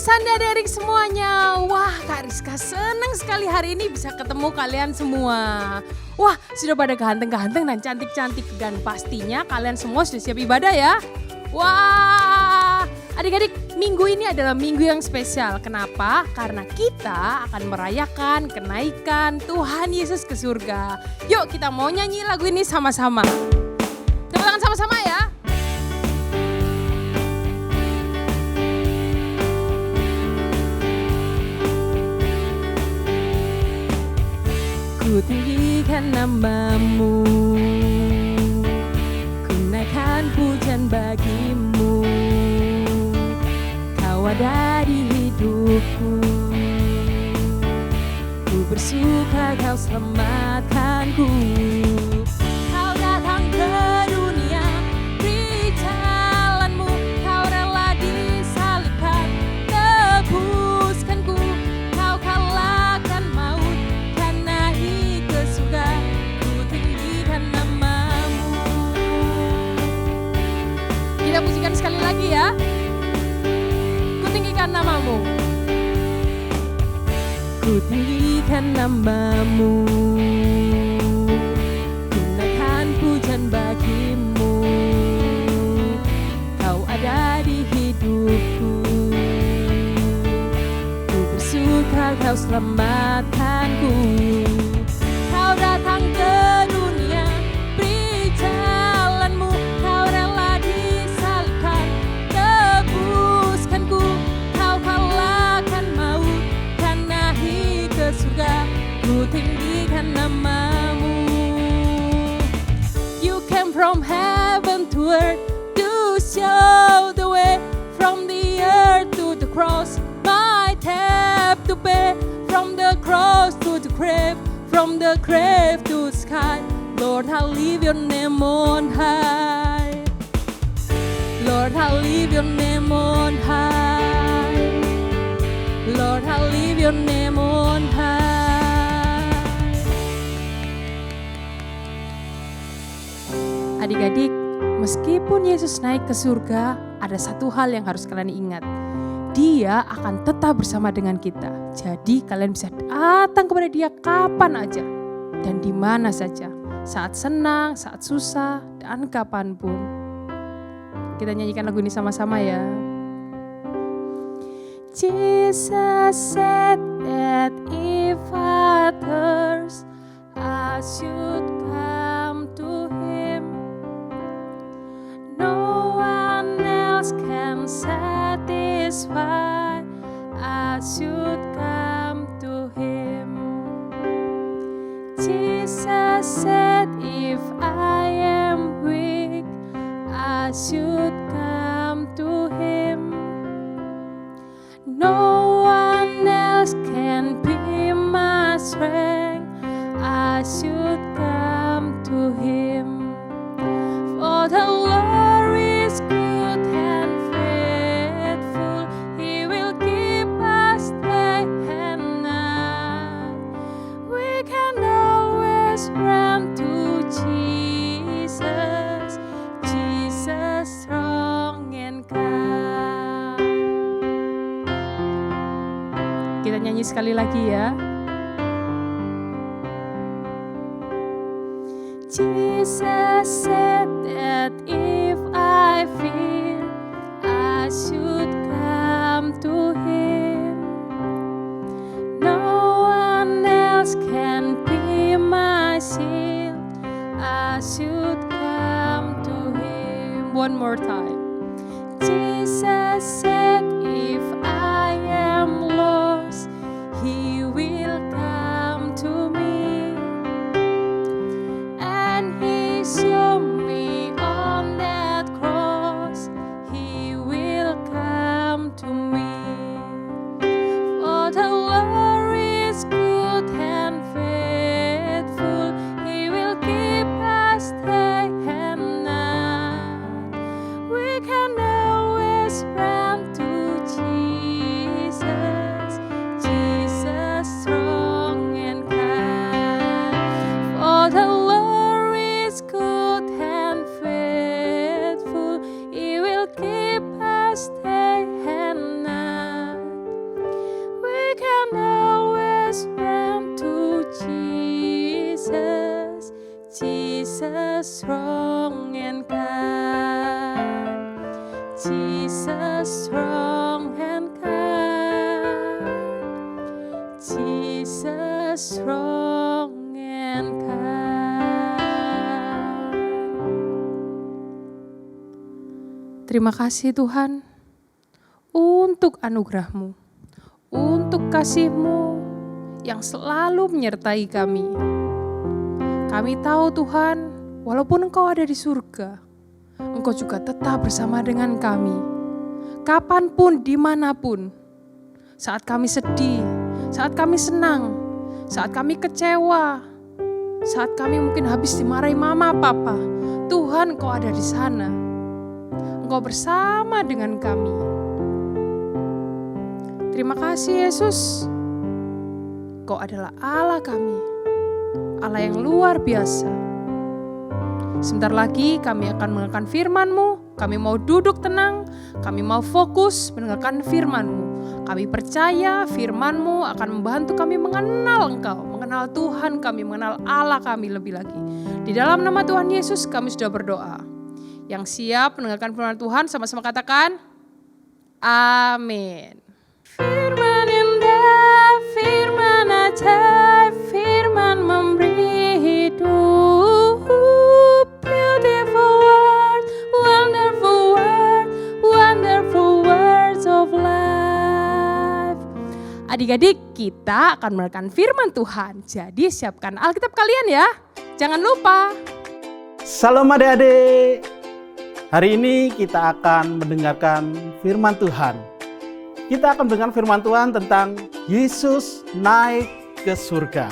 Sanda Derek semuanya. Wah, Kak Rizka senang sekali hari ini bisa ketemu kalian semua. Wah, sudah pada ganteng-ganteng dan cantik-cantik. Dan pastinya kalian semua sudah siap ibadah ya. Wah, adik-adik, minggu ini adalah minggu yang spesial. Kenapa? Karena kita akan merayakan kenaikan Tuhan Yesus ke surga. Yuk kita mau nyanyi lagu ini sama-sama. Tepuk tangan sama-sama ya. Ku tinggikan namamu, ku naikkan pujian bagimu. Kau ada di hidupku, ku bersuka kau selamatkanku. Kau datang ke dunia, beri jalanmu, kau rela disalibkan, tebuskanku. Kau kalahkan maut, kan naik ke surga, ku tinggikan namamu. Kita pujikan sekali lagi ya. Ku tinggikan namamu. Ku tinggikan namamu, ku naikkan pujian bagimu. Kau ada di hidupku, ku bersuka kau selamatkanku. Kau datang ke dunia, beri jalanmu, kau rela disalibkan, tebuskanku. Kau kalahkan maut, kan naik ke surga, ku tinggikan namamu. You came from heaven to earth to show the way, from the earth to the cross, my debt to pay, from the cross to the grave, from the grave to the sky. Lord, I lift your name on high. Lord, I lift your name on high. Lord, I lift your name on high. Adik-adik, meskipun Yesus naik ke surga, ada satu hal yang harus kalian ingat. Dia akan tetap bersama dengan kita. Jadi kalian bisa datang kepada dia kapan aja dan di mana saja. Saat senang, saat susah, dan kapanpun. Kita nyanyikan lagu ini sama-sama ya. Jesus said that if others, I should come to him. No one else can satisfy, I should come to him. Jesus said if I am weak, I should come to him. No one else can be my strength, I should come to him. For the Lord is good and faithful, he will keep us day and night. We can always run to Jesus, Jesus strong and kind. Kita nyanyi sekali lagi ya. Jesus said that if I fear, I should come to him. No one else can be my shield, I should come to him. One more time. Jesus said if I am lost, he will come to me. And he showed me on that cross, he will come. Terima kasih Tuhan untuk anugerah-Mu, untuk kasih-Mu yang selalu menyertai kami. Kami tahu Tuhan, walaupun Engkau ada di surga, Engkau juga tetap bersama dengan kami. Kapanpun, dimanapun, saat kami sedih, saat kami senang, saat kami kecewa, saat kami mungkin habis dimarahi mama, papa, Tuhan Engkau ada di sana. Engkau bersama dengan kami. Terima kasih Yesus. Engkau adalah Allah kami, Allah yang luar biasa. Sebentar lagi kami akan mendengarkan firman-Mu. Kami mau duduk tenang, kami mau fokus mendengarkan firman-Mu. Kami percaya firman-Mu akan membantu kami mengenal Engkau, mengenal Tuhan kami, mengenal Allah kami lebih lagi. Di dalam nama Tuhan Yesus kami sudah berdoa. Yang siap mendengarkan firman Tuhan sama-sama katakan, amin. Firman indah, firman ajaib, firman memberi hidup. Beautiful word, wonderful words of life. Adik-adik, kita akan mendengarkan firman Tuhan. Jadi siapkan Alkitab kalian ya. Jangan lupa. Salam adik-adik. Hari ini kita akan mendengarkan firman Tuhan. Kita akan mendengar firman Tuhan tentang Yesus naik ke surga.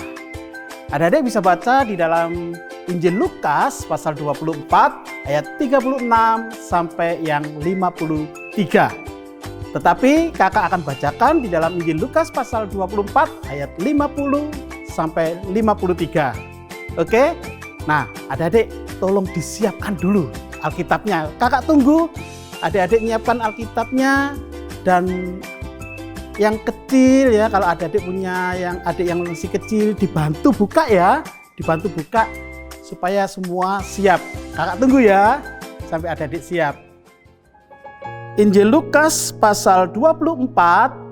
Adik-adik bisa baca di dalam Injil Lukas pasal 24 ayat 36 sampai yang 53. Tetapi kakak akan bacakan di dalam Injil Lukas pasal 24 ayat 50 sampai 53. Oke? Nah, adik-adik tolong disiapkan dulu Alkitabnya. Kakak tunggu adik-adik nyiapkan Alkitabnya, dan yang kecil ya, kalau adik-adik punya adik yang masih kecil, dibantu buka ya, dibantu buka supaya semua siap. Kakak tunggu ya sampai adik-adik siap. Injil Lukas pasal 24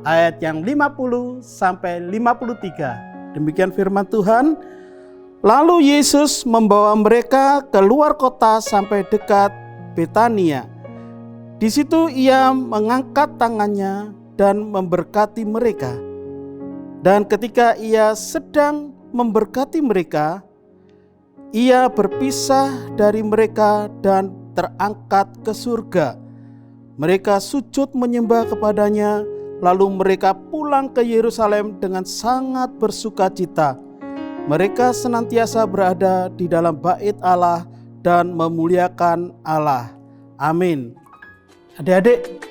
ayat yang 50 sampai 53. Demikian firman Tuhan. Lalu Yesus membawa mereka keluar kota sampai dekat Betania. Di situ ia mengangkat tangannya dan memberkati mereka. Dan ketika ia sedang memberkati mereka, ia berpisah dari mereka dan terangkat ke surga. Mereka sujud menyembah kepadanya, lalu mereka pulang ke Yerusalem dengan sangat bersukacita. Mereka senantiasa berada di dalam bait Allah dan memuliakan Allah. Amin. Adik-adik,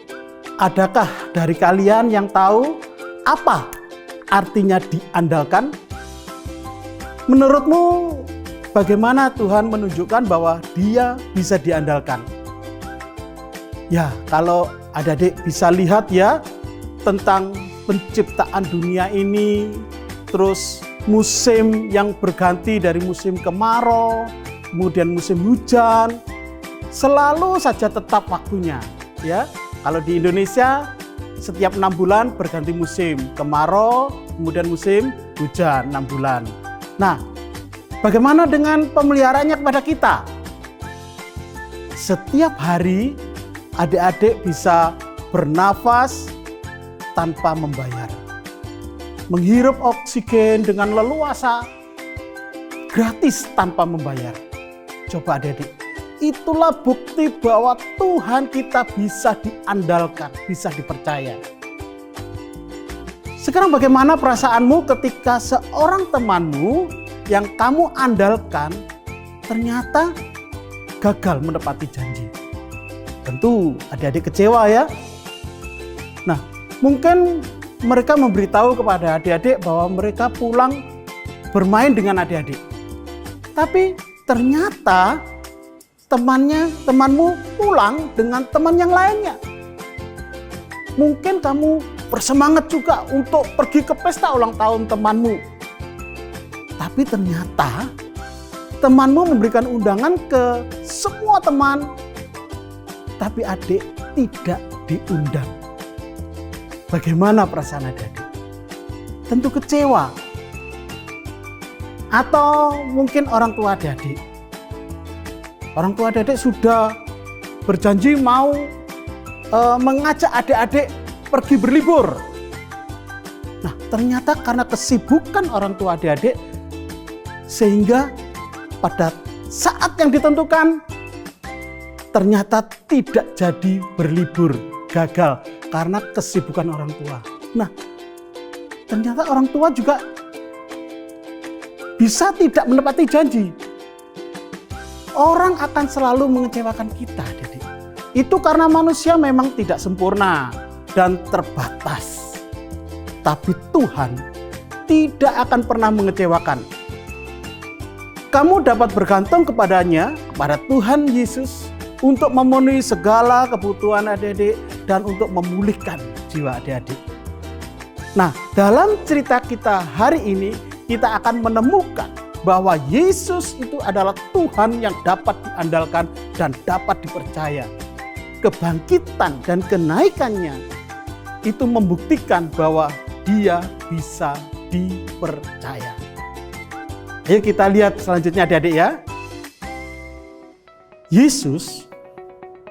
adakah dari kalian yang tahu apa artinya diandalkan? Menurutmu bagaimana Tuhan menunjukkan bahwa Dia bisa diandalkan? Ya, kalau adik-adik bisa lihat ya tentang penciptaan dunia ini, terus musim yang berganti dari musim kemarau, kemudian musim hujan, selalu saja tetap waktunya. Ya, kalau di Indonesia setiap 6 bulan berganti musim kemarau, kemudian musim hujan 6 bulan. Nah, bagaimana dengan pemeliharaannya kepada kita? Setiap hari adik-adik bisa bernafas tanpa membayar, menghirup oksigen dengan leluasa, gratis tanpa membayar. Coba adik-adik, itulah bukti bahwa Tuhan kita bisa diandalkan, bisa dipercaya. Sekarang bagaimana perasaanmu ketika seorang temanmu yang kamu andalkan ternyata gagal menepati janji? Tentu adik-adik kecewa ya. Nah, mungkin mereka memberitahu kepada adik-adik bahwa mereka pulang bermain dengan adik-adik. Tapi ternyata temanmu pulang dengan teman yang lainnya. Mungkin kamu bersemangat juga untuk pergi ke pesta ulang tahun temanmu. Tapi ternyata temanmu memberikan undangan ke semua teman, tapi adik tidak diundang. Bagaimana perasaan adik-adik? Tentu kecewa. Atau mungkin orang tua adik-adik. Orang tua adik-adik sudah berjanji mau mengajak adik-adik pergi berlibur. Nah, ternyata karena kesibukan orang tua adik-adik, sehingga pada saat yang ditentukan ternyata tidak jadi berlibur, gagal karena kesibukan orang tua. Nah, ternyata orang tua juga bisa tidak menepati janji. Orang akan selalu mengecewakan kita, adik-adik. Itu karena manusia memang tidak sempurna dan terbatas. Tapi Tuhan tidak akan pernah mengecewakan. Kamu dapat bergantung kepadanya, kepada Tuhan Yesus, untuk memenuhi segala kebutuhan adik-adik dan untuk memulihkan jiwa adik-adik. Nah, dalam cerita kita hari ini, kita akan menemukan bahwa Yesus itu adalah Tuhan yang dapat diandalkan dan dapat dipercaya. Kebangkitan dan kenaikannya itu membuktikan bahwa Dia bisa dipercaya. Ayo kita lihat selanjutnya adik-adik ya. Yesus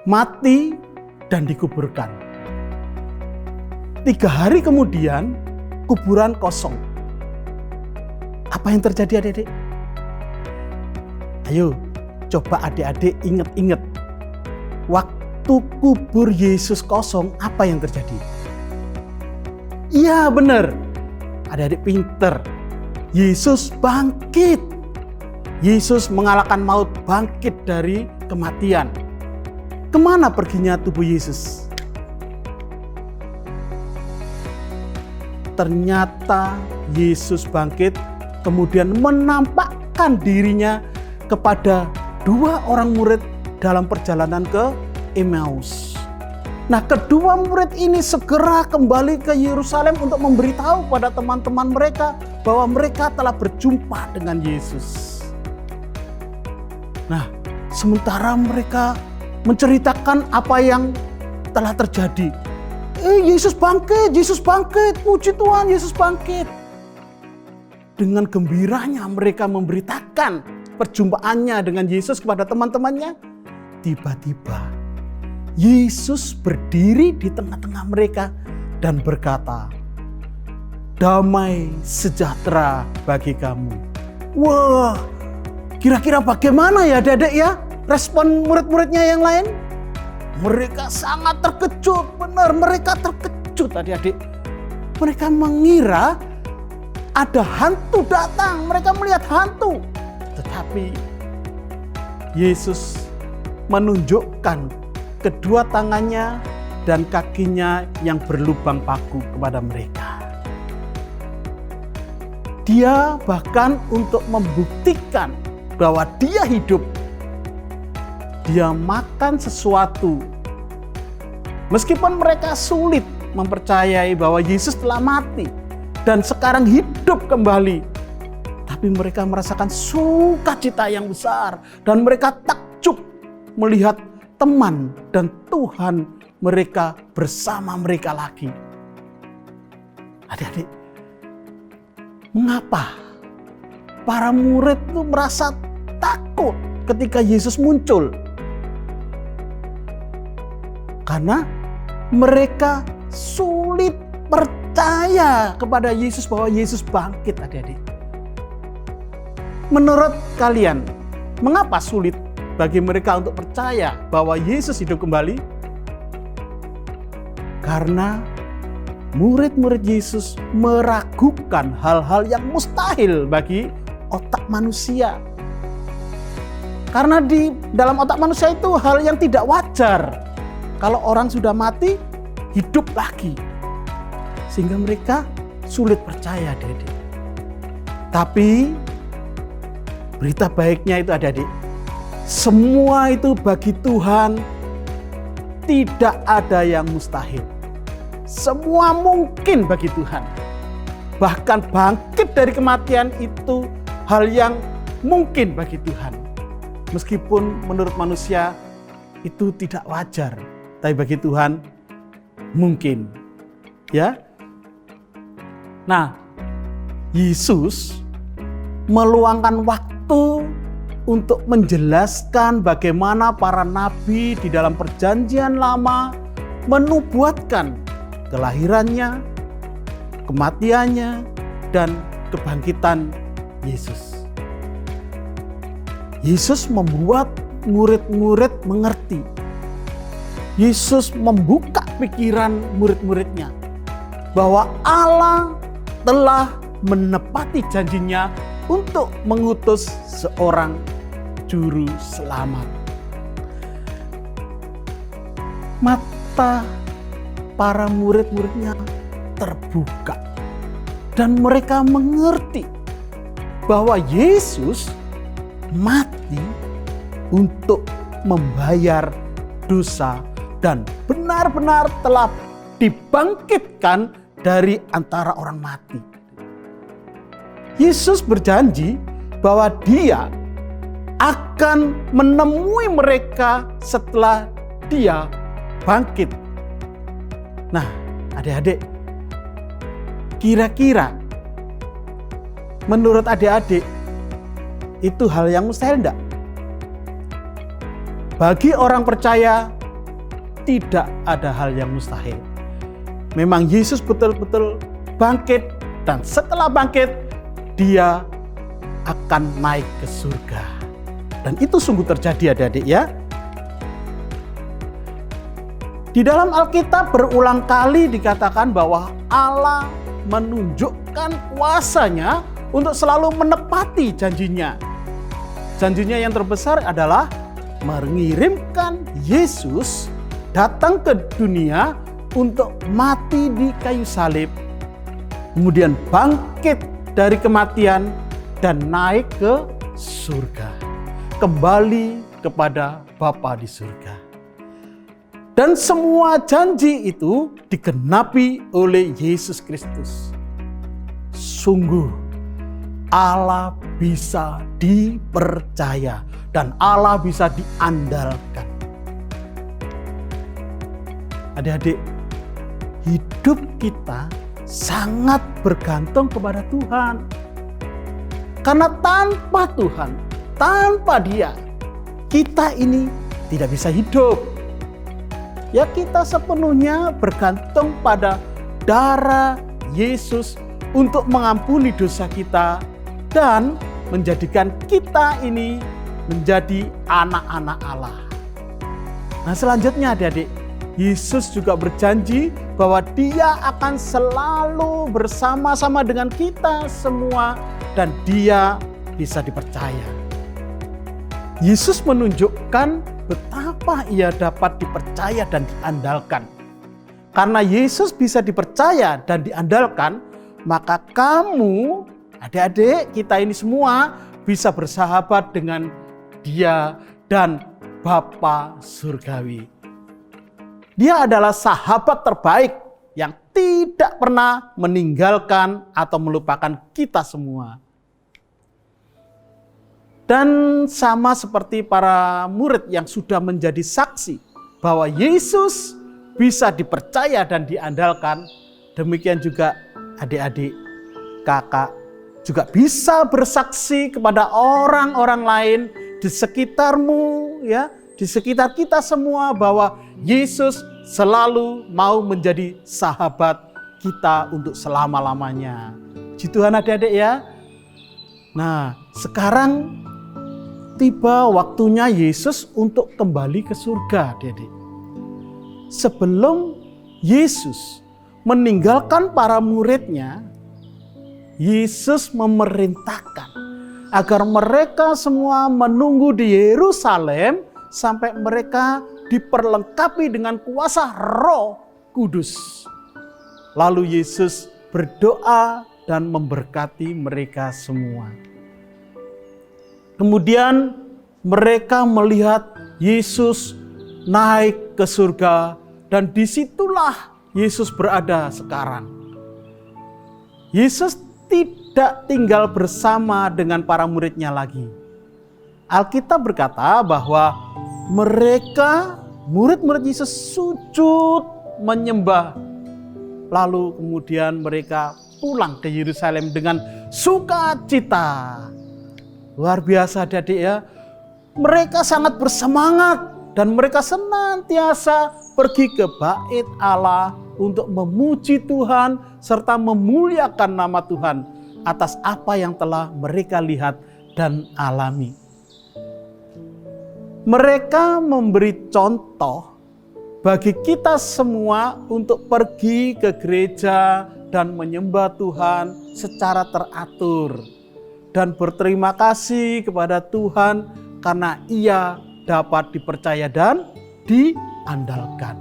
mati dan dikuburkan. 3 hari kemudian kuburan kosong. Apa yang terjadi adik-adik? Ayo coba adik-adik ingat-ingat. Waktu kubur Yesus kosong, apa yang terjadi? Iya benar, adik-adik pinter. Yesus bangkit. Yesus mengalahkan maut, bangkit dari kematian. Kemana perginya tubuh Yesus? Ternyata Yesus bangkit, kemudian menampakkan dirinya kepada 2 orang murid dalam perjalanan ke Emmaus. Nah, kedua murid ini segera kembali ke Yerusalem untuk memberitahu pada teman-teman mereka bahwa mereka telah berjumpa dengan Yesus. Nah, sementara mereka menceritakan apa yang telah terjadi. Yesus bangkit, puji Tuhan, Yesus bangkit. Dengan gembiranya mereka memberitakan perjumpaannya dengan Yesus kepada teman-temannya. Tiba-tiba Yesus berdiri di tengah-tengah mereka dan berkata, "Damai sejahtera bagi kamu." Wah, kira-kira bagaimana ya adik-adik ya respon murid-muridnya yang lain? Mereka sangat terkejut, benar mereka terkejut adik-adik. Mereka mengira ada hantu datang, mereka melihat hantu. Tetapi Yesus menunjukkan kedua tangannya dan kakinya yang berlubang paku kepada mereka. Dia bahkan untuk membuktikan bahwa dia hidup, dia makan sesuatu. Meskipun mereka sulit mempercayai bahwa Yesus telah mati dan sekarang hidup kembali, tapi mereka merasakan sukacita yang besar dan mereka takjub melihat teman dan Tuhan mereka bersama mereka lagi. Adik-adik, mengapa para murid itu merasa takut ketika Yesus muncul? Karena mereka sulit percaya kepada Yesus bahwa Yesus bangkit, adik-adik. Menurut kalian, mengapa sulit bagi mereka untuk percaya bahwa Yesus hidup kembali? Karena murid-murid Yesus meragukan hal-hal yang mustahil bagi otak manusia. Karena di dalam otak manusia itu hal yang tidak wajar. Kalau orang sudah mati, hidup lagi. Sehingga mereka sulit percaya, adik-adik. Tapi berita baiknya itu adik-adik, semua itu bagi Tuhan tidak ada yang mustahil. Semua mungkin bagi Tuhan. Bahkan bangkit dari kematian itu hal yang mungkin bagi Tuhan. Meskipun menurut manusia itu tidak wajar, tapi bagi Tuhan mungkin. Ya. Nah, Yesus meluangkan waktu untuk menjelaskan bagaimana para nabi di dalam perjanjian lama menubuatkan kelahirannya, kematiannya, dan kebangkitan Yesus. Yesus membuat murid-murid mengerti. Yesus membuka pikiran murid-muridnya bahwa Allah telah menepati janjinya untuk mengutus seorang juru selamat. Mata para murid-muridnya terbuka dan mereka mengerti bahwa Yesus mati untuk membayar dosa dan benar-benar telah dibangkitkan dari antara orang mati. Yesus berjanji bahwa Dia akan menemui mereka setelah Dia bangkit. Nah, adik-adik, kira-kira menurut adik-adik itu hal yang mustahil enggak? Bagi orang percaya tidak ada hal yang mustahil. Memang Yesus betul-betul bangkit dan setelah bangkit Dia akan naik ke surga. Dan itu sungguh terjadi adik-adik ya. Di dalam Alkitab berulang kali dikatakan bahwa Allah menunjukkan kuasa-Nya untuk selalu menepati janjinya. Janjinya yang terbesar adalah mengirimkan Yesus datang ke dunia untuk mati di kayu salib, kemudian bangkit dari kematian dan naik ke surga, kembali kepada Bapa di surga. Dan semua janji itu digenapi oleh Yesus Kristus. Sungguh Allah bisa dipercaya dan Allah bisa diandalkan. Adik-adik, hidup kita sangat bergantung kepada Tuhan. Karena tanpa Tuhan, tanpa Dia, kita ini tidak bisa hidup. Ya, kita sepenuhnya bergantung pada darah Yesus untuk mengampuni dosa kita dan menjadikan kita ini menjadi anak-anak Allah. Nah, selanjutnya adik-adik, Yesus juga berjanji bahwa Dia akan selalu bersama-sama dengan kita semua dan Dia bisa dipercaya. Yesus menunjukkan betapa Ia dapat dipercaya dan diandalkan. Karena Yesus bisa dipercaya dan diandalkan, maka kamu, adik-adik, kita ini semua bisa bersahabat dengan Dia dan Bapa Surgawi. Dia adalah sahabat terbaik yang tidak pernah meninggalkan atau melupakan kita semua. Dan sama seperti para murid yang sudah menjadi saksi bahwa Yesus bisa dipercaya dan diandalkan, demikian juga adik-adik, kakak juga bisa bersaksi kepada orang-orang lain di sekitarmu, ya, di sekitar kita semua bahwa Yesus selalu mau menjadi sahabat kita untuk selama-lamanya. Puji Tuhan adik-adik ya. Nah, sekarang tiba waktunya Yesus untuk kembali ke surga, adik-adik. Sebelum Yesus meninggalkan para muridnya, Yesus memerintahkan agar mereka semua menunggu di Yerusalem sampai mereka diperlengkapi dengan kuasa Roh Kudus. Lalu Yesus berdoa dan memberkati mereka semua. Kemudian mereka melihat Yesus naik ke surga dan disitulah Yesus berada sekarang. Yesus tidak tinggal bersama dengan para muridnya lagi. Alkitab berkata bahwa mereka, murid-murid Yesus, sujud menyembah. Lalu kemudian mereka pulang ke Yerusalem dengan sukacita. Luar biasa adik-adik ya. Mereka sangat bersemangat Dan mereka senantiasa pergi ke bait Allah untuk memuji Tuhan serta memuliakan nama Tuhan atas apa yang telah mereka lihat dan alami. Mereka memberi contoh bagi kita semua untuk pergi ke gereja dan menyembah Tuhan secara teratur dan berterima kasih kepada Tuhan karena Ia dapat dipercaya dan diandalkan.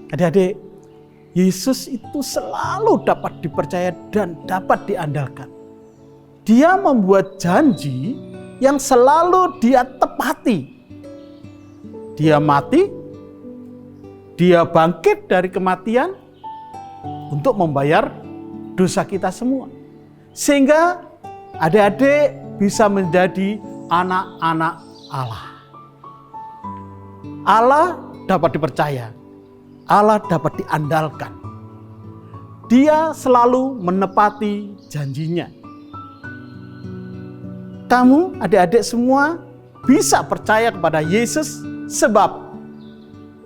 Adik-adik, Yesus itu selalu dapat dipercaya dan dapat diandalkan. Dia membuat janji yang selalu Dia tepati. Dia mati, Dia bangkit dari kematian untuk membayar dosa kita semua. Sehingga adik-adik bisa menjadi anak-anak Allah. Allah dapat dipercaya, Allah dapat diandalkan. Dia selalu menepati janjinya. Kamu, adik-adik semua bisa percaya kepada Yesus sebab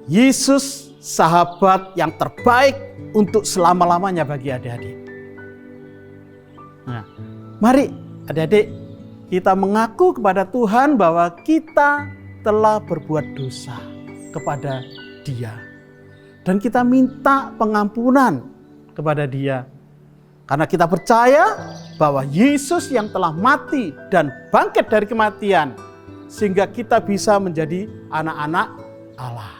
Yesus sahabat yang terbaik untuk selama-lamanya bagi adik-adik. Nah, mari adik-adik kita mengaku kepada Tuhan bahwa kita telah berbuat dosa kepada Dia. Dan kita minta pengampunan kepada Dia. Karena kita percaya bahwa Yesus yang telah mati dan bangkit dari kematian. Sehingga kita bisa menjadi anak-anak Allah.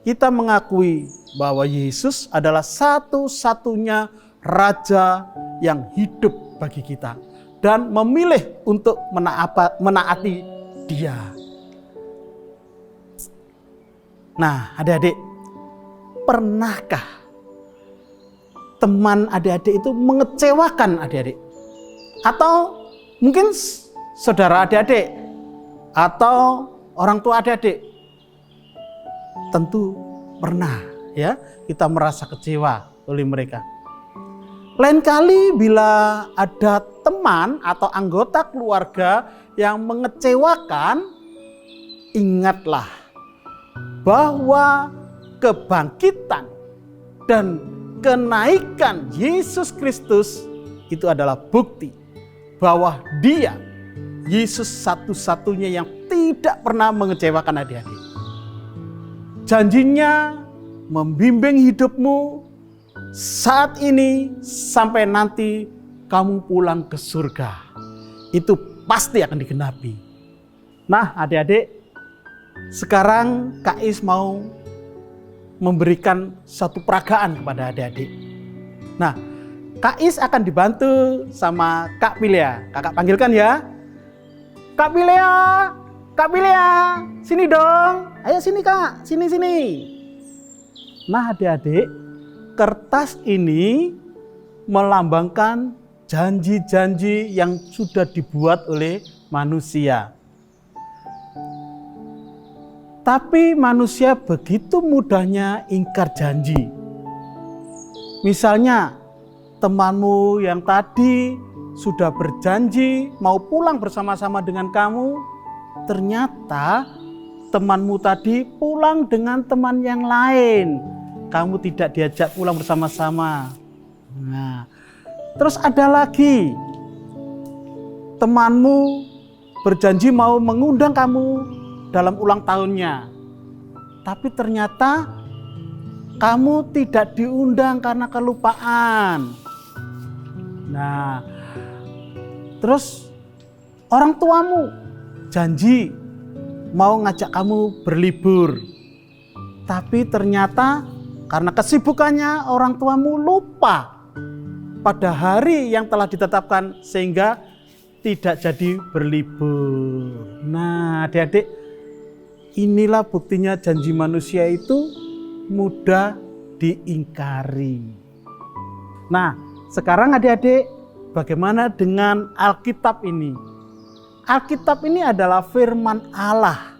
Kita mengakui bahwa Yesus adalah satu-satunya Raja yang hidup bagi kita. Dan memilih untuk menaati Dia. Nah, adik-adik, pernahkah teman adik-adik itu mengecewakan adik-adik? Atau mungkin saudara adik-adik atau orang tua adik-adik? Tentu pernah ya kita merasa kecewa oleh mereka. Lain kali bila ada teman atau anggota keluarga yang mengecewakan, ingatlah bahwa kebangkitan dan kenaikan Yesus Kristus itu adalah bukti bahwa Dia, Yesus satu-satunya yang tidak pernah mengecewakan adik-adik. Janjinya membimbing hidupmu saat ini sampai nanti kamu pulang ke surga. Itu pasti akan digenapi. Nah, adik-adik, sekarang Kak Is mau memberikan satu peragaan kepada adik-adik. Nah, Kak Is akan dibantu sama Kak Pilea. Kakak panggilkan ya. Kak Pilea, Kak Pilea, sini dong. Ayo sini Kak, sini. Nah, adik-adik, kertas ini melambangkan janji-janji yang sudah dibuat oleh manusia. Tapi manusia begitu mudahnya ingkar janji. Misalnya, temanmu yang tadi sudah berjanji mau pulang bersama-sama dengan kamu, ternyata temanmu tadi pulang dengan teman yang lain. Kamu tidak diajak pulang bersama-sama. Nah, terus ada lagi temanmu berjanji mau mengundang kamu dalam ulang tahunnya. Tapi ternyata kamu tidak diundang karena kelupaan. Nah, terus orang tuamu janji mau ngajak kamu berlibur. Tapi ternyata karena kesibukannya orang tuamu lupa pada hari yang telah ditetapkan sehingga tidak jadi berlibur. Nah, adik-adik, inilah buktinya janji manusia itu mudah diingkari. Nah, sekarang adik-adik, bagaimana dengan Alkitab ini? Alkitab ini adalah firman Allah.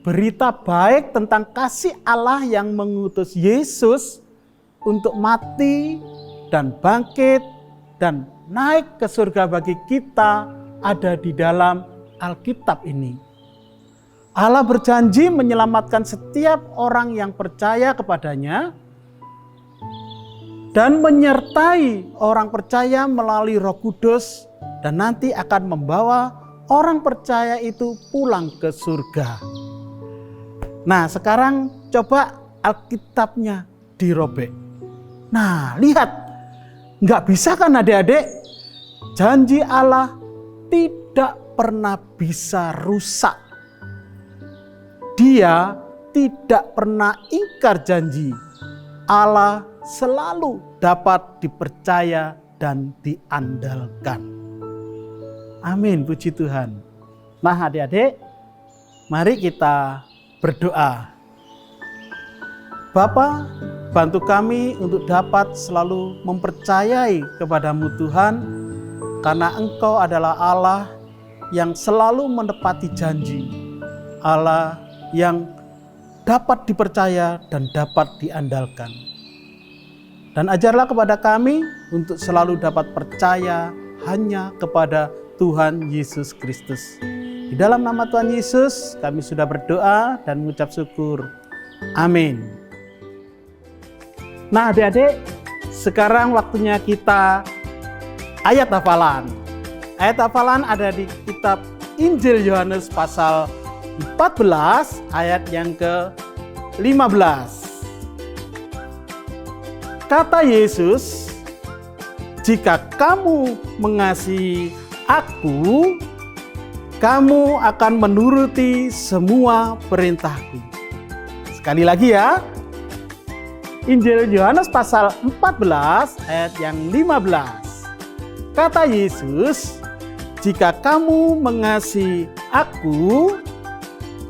Berita baik tentang kasih Allah yang mengutus Yesus untuk mati dan bangkit dan naik ke surga bagi kita ada di dalam Alkitab ini. Allah berjanji menyelamatkan setiap orang yang percaya kepadanya dan menyertai orang percaya melalui Roh Kudus dan nanti akan membawa orang percaya itu pulang ke surga. Nah, sekarang coba Alkitabnya dirobek. Nah, lihat, nggak bisa kan adik-adik? Janji Allah tidak pernah bisa rusak. Dia tidak pernah ingkar janji. Allah selalu dapat dipercaya dan diandalkan. Amin, puji Tuhan. Nah, adik-adik, mari kita berdoa. Bapa, bantu kami untuk dapat selalu mempercayai kepadamu Tuhan, karena Engkau adalah Allah yang selalu menepati janji. Allah yang dapat dipercaya dan dapat diandalkan. Dan ajarlah kepada kami untuk selalu dapat percaya hanya kepada Tuhan Yesus Kristus. Di dalam nama Tuhan Yesus kami sudah berdoa dan mengucap syukur. Amin. Nah, adik-adik, sekarang waktunya kita ayat hafalan. Ayat hafalan ada di kitab Injil Yohanes pasal 14 ayat yang ke-15. Kata Yesus, jika kamu mengasihi Aku, kamu akan menuruti semua perintahku. Sekali lagi ya. Injil Yohanes pasal 14 ayat yang 15. Kata Yesus, jika kamu mengasihi Aku,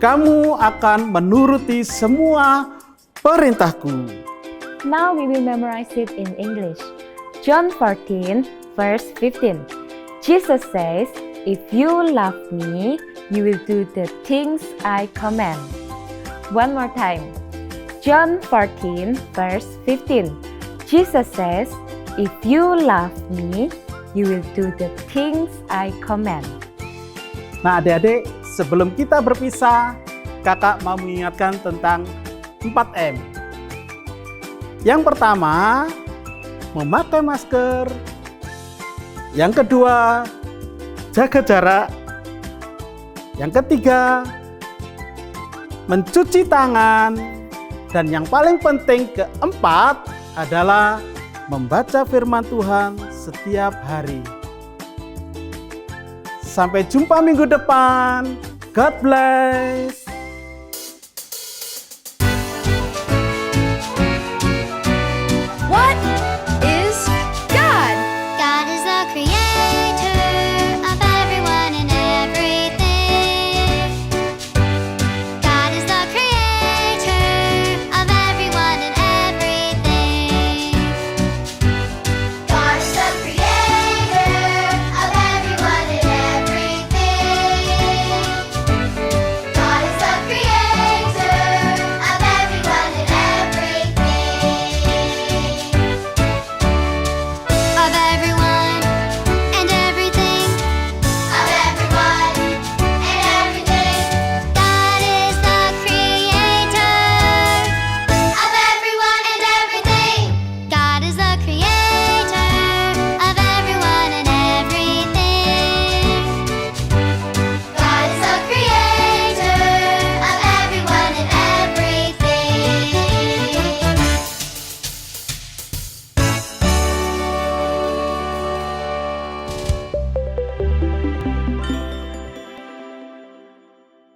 kamu akan menuruti semua perintahku. Now we will memorize it in English. John 14, verse 15. Jesus says, if you love me, you will do the things I command. One more time. John 14, verse 15. Jesus says, if you love me, you will do the things I command. Nah, adik-adik, sebelum kita berpisah, kakak mau mengingatkan tentang 4M. Yang pertama, memakai masker. Yang kedua, jaga jarak. Yang ketiga, mencuci tangan. Dan yang paling penting keempat adalah membaca firman Tuhan setiap hari. Sampai jumpa minggu depan. God bless.